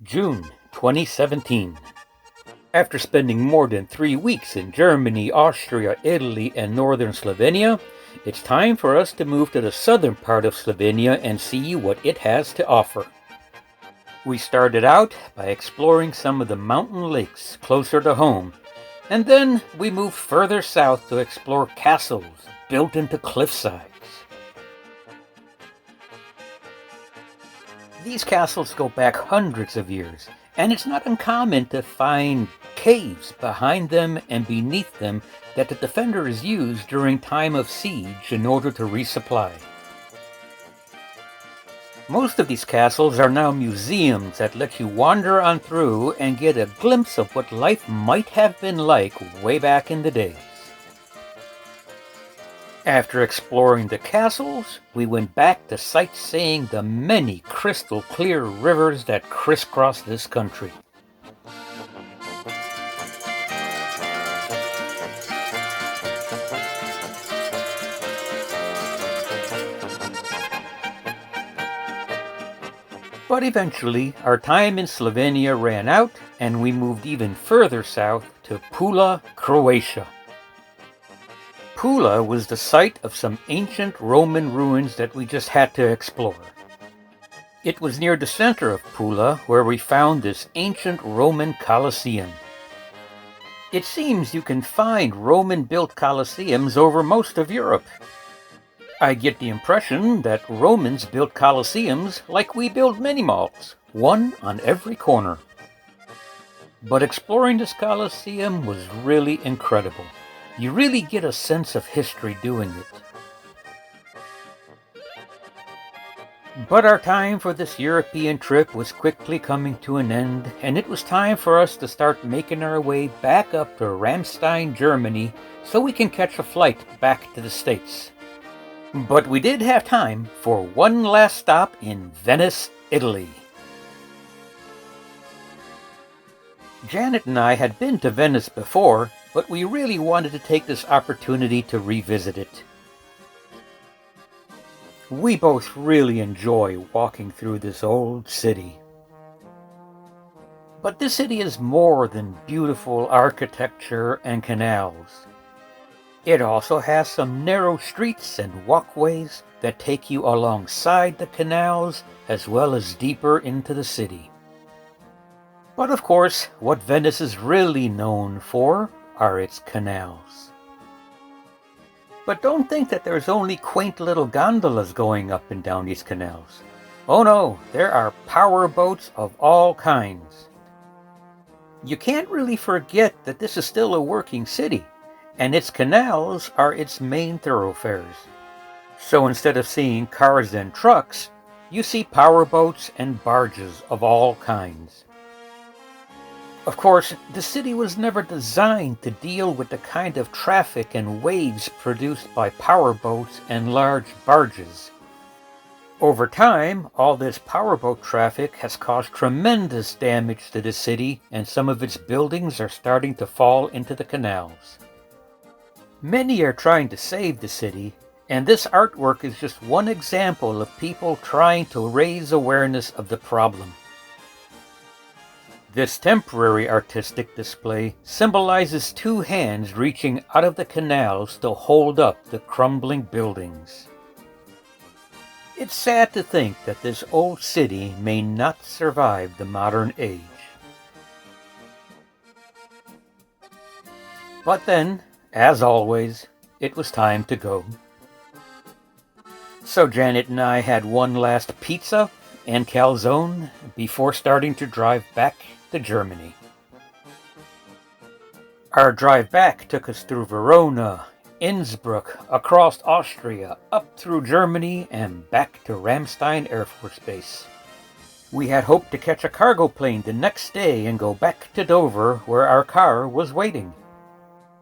June 2017. After spending more than 3 weeks in Germany, Austria, Italy, and northern Slovenia, it's time for us to move to the southern part of Slovenia and see what it has to offer. We started out by exploring some of the mountain lakes closer to home, and then we moved further south to explore castles built into cliff sides. These castles go back hundreds of years, and it's not uncommon to find caves behind them and beneath them that the defenders used during time of siege in order to resupply. Most of these castles are now museums that let you wander on through and get a glimpse of what life might have been like way back in the days. After exploring the castles, we went back to sightseeing the many crystal clear rivers that crisscross this country. But eventually, our time in Slovenia ran out, and we moved even further south to Pula, Croatia. Pula was the site of some ancient Roman ruins that we just had to explore. It was near the center of Pula where we found this ancient Roman Colosseum. It seems you can find Roman-built Colosseums over most of Europe. I get the impression that Romans built Colosseums like we build mini-malls, one on every corner. But exploring this Colosseum was really incredible. You really get a sense of history doing it. But our time for this European trip was quickly coming to an end, and it was time for us to start making our way back up to Ramstein, Germany, so we can catch a flight back to the States. But we did have time for one last stop in Venice, Italy. Janet and I had been to Venice before, but we really wanted to take this opportunity to revisit it. We both really enjoy walking through this old city. But this city is more than beautiful architecture and canals. It also has some narrow streets and walkways that take you alongside the canals as well as deeper into the city. But of course, what Venice is really known for are its canals. But don't think that there's only quaint little gondolas going up and down these canals. Oh no, there are power boats of all kinds. You can't really forget that this is still a working city, and its canals are its main thoroughfares. So instead of seeing cars and trucks, you see power boats and barges of all kinds. Of course, the city was never designed to deal with the kind of traffic and waves produced by powerboats and large barges. Over time, all this powerboat traffic has caused tremendous damage to the city, and some of its buildings are starting to fall into the canals. Many are trying to save the city, and this artwork is just one example of people trying to raise awareness of the problem. This temporary artistic display symbolizes two hands reaching out of the canals to hold up the crumbling buildings. It's sad to think that this old city may not survive the modern age. But then, as always, it was time to go. So Janet and I had one last pizza and calzone before starting to drive back to Germany. Our drive back took us through Verona, Innsbruck, across Austria, up through Germany, and back to Ramstein Air Force Base. We had hoped to catch a cargo plane the next day and go back to Dover, where our car was waiting.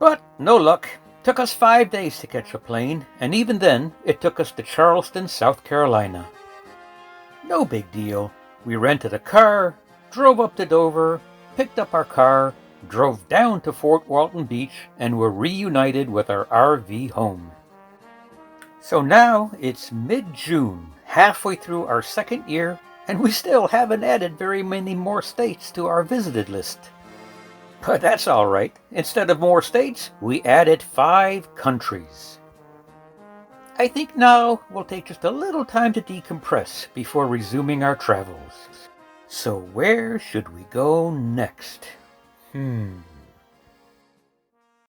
But no luck. Took us 5 days to catch a plane, and even then, it took us to Charleston, South Carolina. No big deal. We rented a car, drove up to Dover, picked up our car, drove down to Fort Walton Beach, and were reunited with our RV home. So now it's mid-June, halfway through our second year, And we still haven't added very many more states to our visited list. But that's all right. Instead of more states, we added 5 countries. I think now we'll take just a little time to decompress before resuming our travels. So where should we go next?